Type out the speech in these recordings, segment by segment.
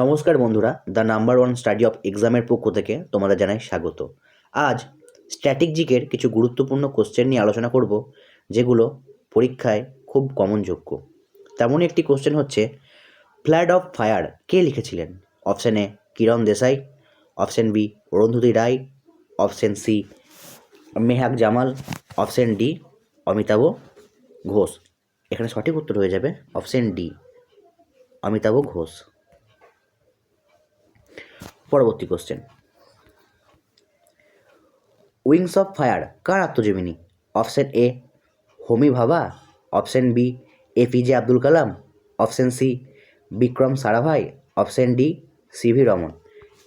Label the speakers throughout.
Speaker 1: নমস্কার বন্ধুরা, the number one study of এক্সামের পক্ষ থেকে তোমাদের জানাই স্বাগত। আজ স্ট্র্যাটেজিকের কিছু গুরুত্বপূর্ণ কোশ্চেন নিয়ে আলোচনা করব, যেগুলো পরীক্ষায় খুব কমনযোগ্য। তেমনই একটি কোশ্চেন হচ্ছে, ফ্ল্যাড অফ ফায়ার কে লিখেছিলেন? Option A Kiran Desai, option B Arundhati Roy, option C Mehak Jamal, option D Amitav Ghosh. এখানে সঠিক উত্তর হয়ে যাবে অপশান ডি অমিতাভ ঘোষ। পরবর্তী কোশ্চেন, উইংস অফ ফায়ার কার আত্মজীবনী? Option A Homi Bhabha, option B APJ Abdul Kalam, option C Vikram Sarabhai, option D CV Raman.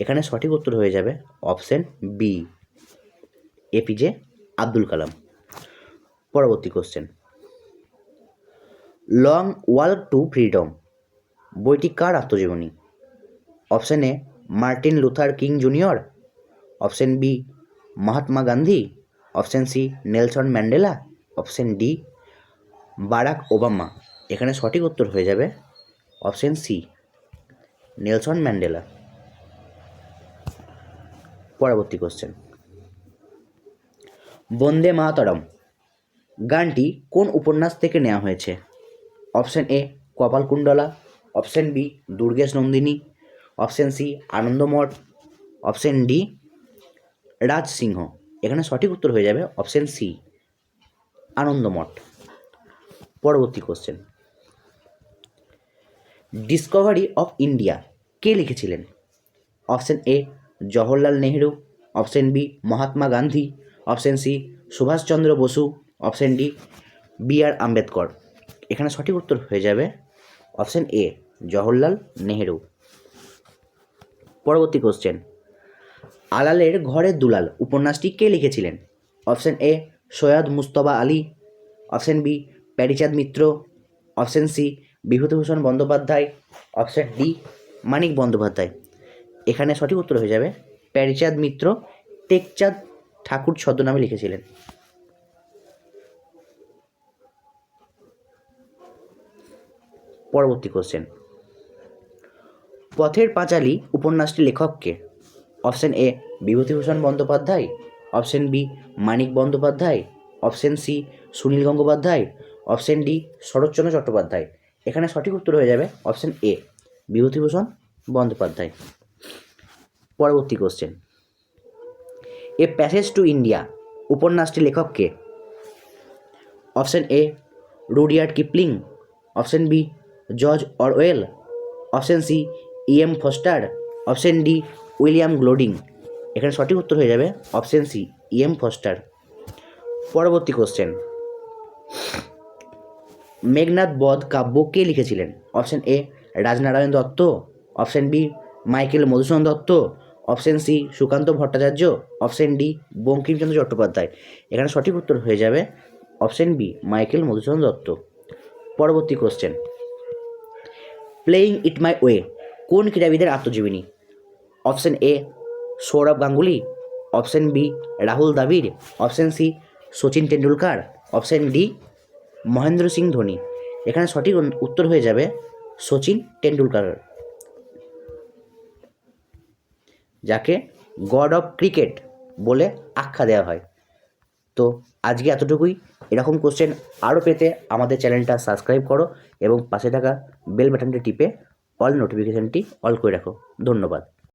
Speaker 1: এখানে সঠিক উত্তর হয়ে যাবে option B APJ Abdul Kalam. পরবর্তী question, long walk to freedom বইটি কার আত্মজীবনী? Option A Martin Luther King junior, option B Mahatma Gandhi, option C Nelson Mandela, option D Barack Obama. এখানে সঠিক উত্তর হয়ে যাবে অপশান সি নেলসন ম্যান্ডেলা। পরবর্তী কোশ্চেন, বন্দে মাতরম গানটি কোন উপন্যাস থেকে নেওয়া হয়েছে? Option A Kapalkundala, option B Durgesh Nandini, option C Anandamath, option D Rajsingha. এখানে সঠিক উত্তর হয়ে যাবে অপশান সি আনন্দমঠ। পরবর্তী কোশ্চেন, ডিসকভারি অফ ইন্ডিয়া কে লিখেছিলেন? Option A Jawaharlal Nehru, option B Mahatma Gandhi, option C Subhas Chandra Basu, option D B R Ambedkar. এখানে সঠিক উত্তর হয়ে যাবে অপশান এ জওহরলাল নেহেরু। পরবর্তী কোশ্চেন, আলালের ঘরের দুলাল উপন্যাসটি কে লিখেছিলেন? Option A Syed Mustafa Ali, option B Peary Chand Mitra, option C Bibhutibhushan Bandyopadhyay, option D Manik Bandyopadhyay. এখানে সঠিক উত্তর হয়ে যাবে প্যারীচাঁদ মিত্র টেকচাঁদ ঠাকুর ছদ্মনামে লিখেছিলেন। পরবর্তী কোশ্চেন, পথের পাঁচালী উপন্যাসটি লেখককে? Option A Bibhutibhushan Bandyopadhyay, option B Manik Bandyopadhyay, option C Sunil Gangopadhyay, option D Saratchandra Chattopadhyay. এখানে সঠিক উত্তর হয়ে যাবে অপশান এ বিভূতিভূষণ বন্দ্যোপাধ্যায়। পরবর্তী question, a passage to India উপন্যাসটি লেখককে? Option A Rudyard Kipling, option B George Orwell, option C M Forster, option D William Golding. এখানে সঠিক উত্তর হয়ে যাবে অপশান সি এম ফস্টার। পরবর্তী কোশ্চেন, মেঘনাদ বধ কাব্য কে লিখেছিলেন? Option A Rajnarayan Dutt, option B Michael Madhusudan Dutt, option C Sukanta Bhattacharya, option D Bankim Chandra Chattopadhyay. এখানে সঠিক উত্তর হয়ে যাবে option B Michael Madhusudan Dutta. পরবর্তী question, playing it my way কোন ক্রীড়াবিদের আত্মজীবনী? Option A Sourav Ganguly, option B Rahul Dravid, option C Sachin Tendulkar, option D Mahendra Singh Dhoni. এখানে সঠিক উত্তর হয়ে যাবে সচিন টেন্ডুলকার, যাকে গড অফ ক্রিকেট বলে আখ্যা দেওয়া হয়। তো আজকে এতটুকুই। এরকম কোশ্চেন আরও পেতে আমাদের চ্যানেলটা সাবস্ক্রাইব করো এবং পাশে থাকা বেল বাটনটি টিপে অল নোটিফিকেশানটি অল করে রাখো। ধন্যবাদ।